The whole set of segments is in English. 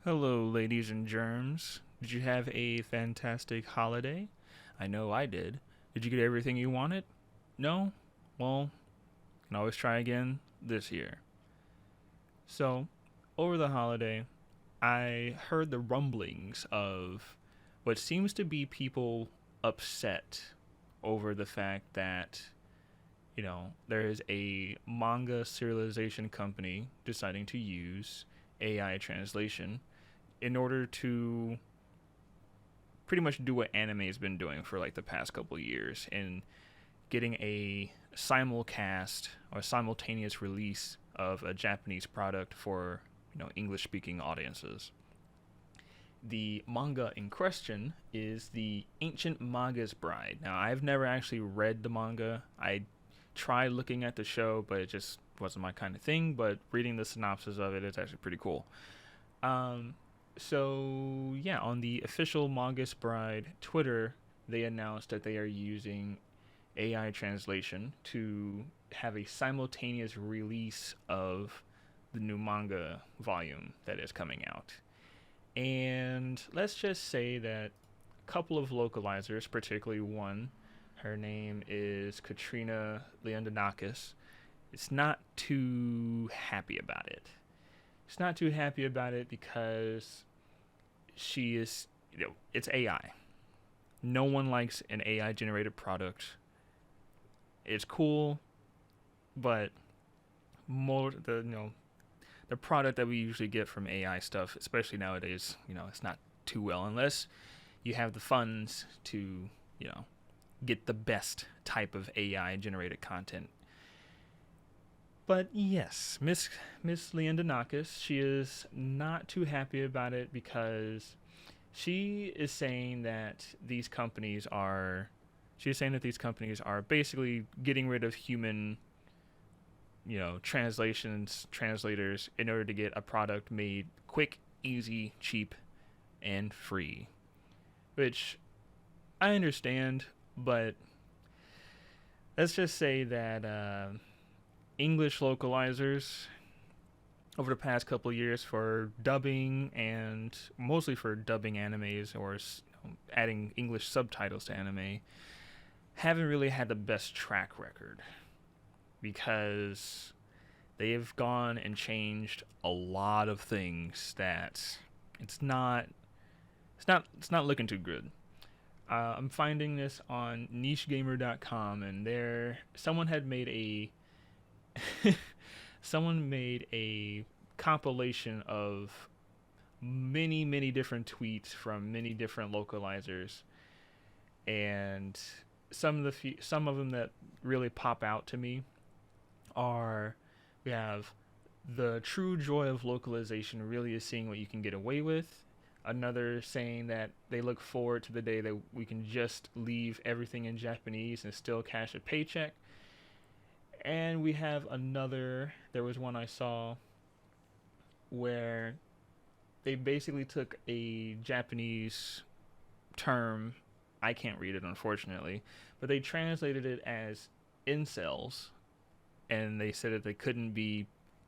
Hello, ladies and germs. Did you have a fantastic holiday? I know I did. Did you get everything you wanted? No? Well, you can always try again this year. So, over the holiday, I heard the rumblings of what seems to be people upset over the fact that, there is a manga serialization company deciding to use AI translation in order to pretty much do what anime has been doing for like the past couple of years and getting a simulcast or simultaneous release of a Japanese product for English speaking audiences. The manga in question is the Ancient Maga's Bride. Now, I've never actually read the manga. I tried looking at the show, but it just wasn't my kind of thing. But reading the synopsis of it, it's actually pretty cool. Um, so yeah, on the official Magus Bride Twitter, they announced that they are using AI translation to have a simultaneous release of the new manga volume that is coming out. And let's just say that a couple of localizers, particularly one, her name is Katrina Leondonakis, is not too happy about it. She's not too happy about it because she is, it's AI. No one likes an AI generated product. It's cool, but more the product that we usually get from AI stuff, especially nowadays, it's not too well unless you have the funds to, you know, get the best type of AI generated content. But yes, Miss Leondonakis, she is not too happy about it because she is saying that these companies are she's saying that these companies are basically getting rid of human, translators in order to get a product made quick, easy, cheap, and free. Which I understand, but let's just say that English localizers over the past couple of years for dubbing and mostly for dubbing animes or adding English subtitles to anime haven't really had the best track record because they've gone and changed a lot of things that it's not looking too good. I'm finding this on nichegamer.com, and there someone had made a someone made a compilation of many different tweets from many different localizers, and some of them that really pop out to me are we have the true joy of localization really is seeing what you can get away with. Another saying that they look forward to the day that we can just leave everything in Japanese and still cash a paycheck. And we have there was one I saw where they basically took a Japanese term. I can't read it, unfortunately, but they translated it as incels, and they said that they couldn't be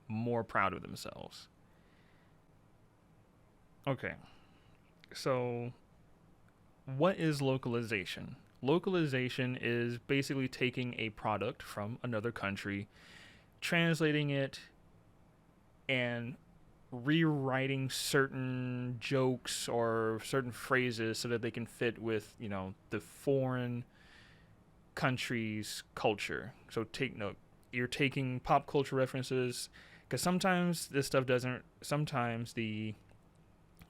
more proud of themselves. Okay, so what is localization? Localization is basically taking a product from another country, translating it, and rewriting certain jokes or certain phrases so that they can fit with, the foreign country's culture. So take note, you're taking pop culture references because sometimes this stuff doesn't, sometimes the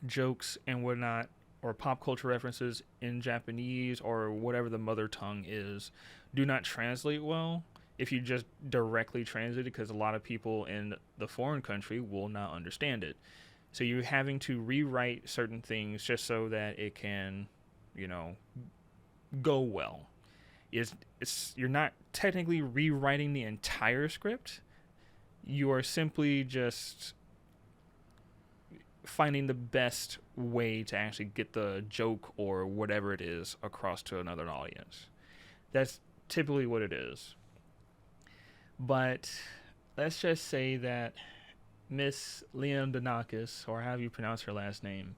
jokes and whatnot or pop culture references in Japanese or whatever the mother tongue is do not translate well if you just directly translate it, because a lot of people in the foreign country will not understand it. So you're having to rewrite certain things just so that it can, you know, go well. You're not technically rewriting the entire script. You are simply just finding the best way to actually get the joke or whatever it is across to another audience. That's typically what it is. But let's just say that Miss Leondonakis, or however you pronounce her last name.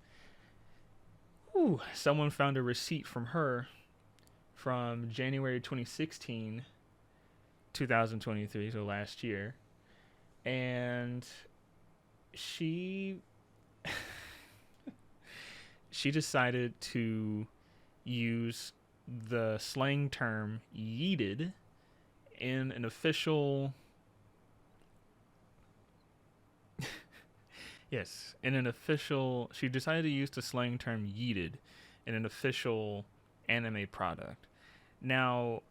Ooh, someone found a receipt from her from January 2016, 2023, so last year, and she she decided to use the slang term yeeted in an official yes, in an official she decided to use the slang term yeeted in an official anime product. Now,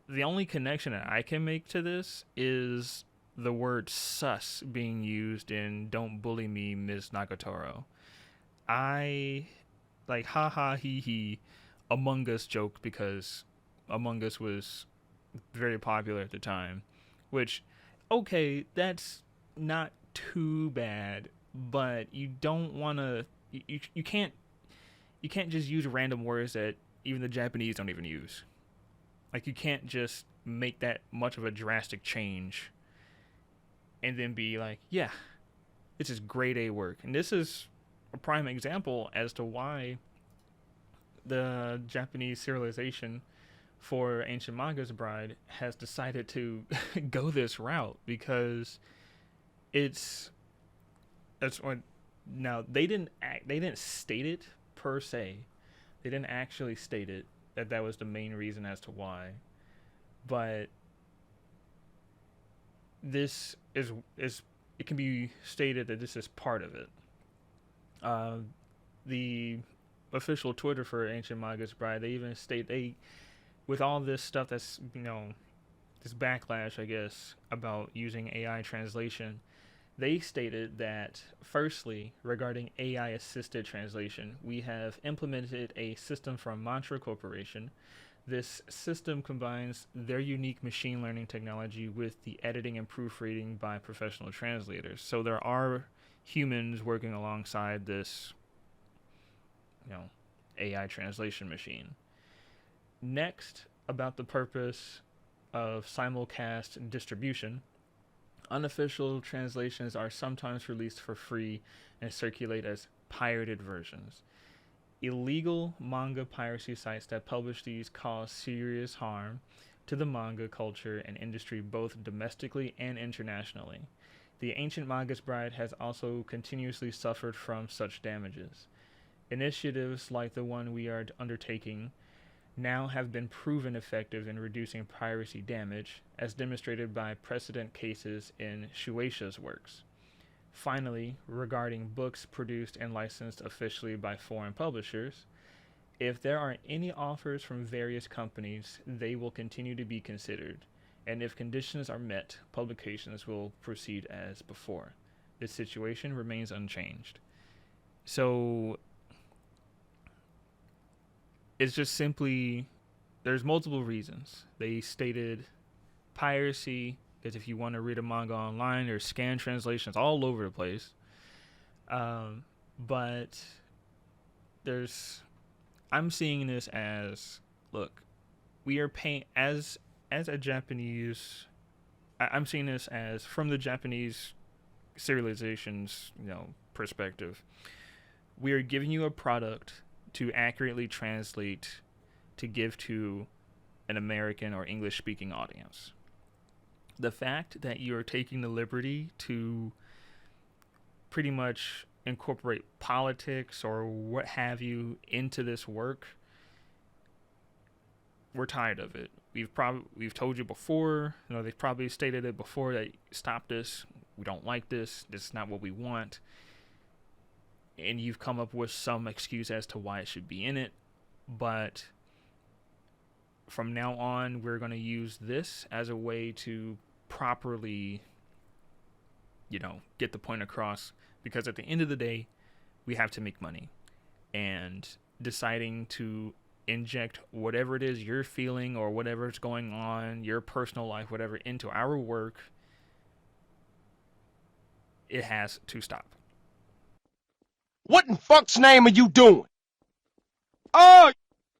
the only connection that I can make to this is the word sus being used in Don't Bully Me, Ms. Nagatoro. I like ha ha he he Among Us joke because Among Us was very popular at the time, which okay, that's not too bad, but you don't want to you can't just use random words that even the Japanese don't even use. Like you can't just make that much of a drastic change and then be like, yeah, this is grade A work. And this is a prime example as to why the Japanese serialization for Ancient Manga's Bride has decided to go this route because it's that's what now they didn't state it per se. They didn't actually state it that was the main reason as to why. But this is it can be stated that this is part of it. Uh, the official Twitter for Ancient Manga's Bride, they even state they with all this stuff that's this backlash, I guess, about using AI translation. They stated that, firstly, regarding AI assisted translation, we have implemented a system from Mantra Corporation. This system combines their unique machine learning technology with the editing and proofreading by professional translators. So there are humans working alongside this, AI translation machine. Next, about the purpose of simulcast distribution. Unofficial translations are sometimes released for free and circulate as pirated versions. Illegal manga piracy sites that publish these cause serious harm to the manga culture and industry both domestically and internationally. The Ancient Manga's Bride has also continuously suffered from such damages. Initiatives like the one we are undertaking now have been proven effective in reducing piracy damage, as demonstrated by precedent cases in Shueisha's works. Finally, regarding books produced and licensed officially by foreign publishers, if there are any offers from various companies, they will continue to be considered, and if conditions are met, publications will proceed as before. This situation remains unchanged. So it's just simply there's multiple reasons. They stated piracy, because if you want to read a manga online, there's scan translations all over the place. But I'm seeing this as, look, we are paying as a Japanese. I'm seeing this as from the Japanese serialization's perspective. We are giving you a product to accurately translate to give to an American or English speaking audience. The fact that you're taking the liberty to pretty much incorporate politics or what have you into this work, we're tired of it. We've told you before, they've probably stated it before that stop this. We don't like this. This is not what we want. And you've come up with some excuse as to why it should be in it. But from now on, we're going to use this as a way to properly, get the point across. Because at the end of the day, we have to make money. And deciding to inject whatever it is you're feeling or whatever's going on, your personal life, whatever, into our work, it has to stop. What in fuck's name are you doing? Oh!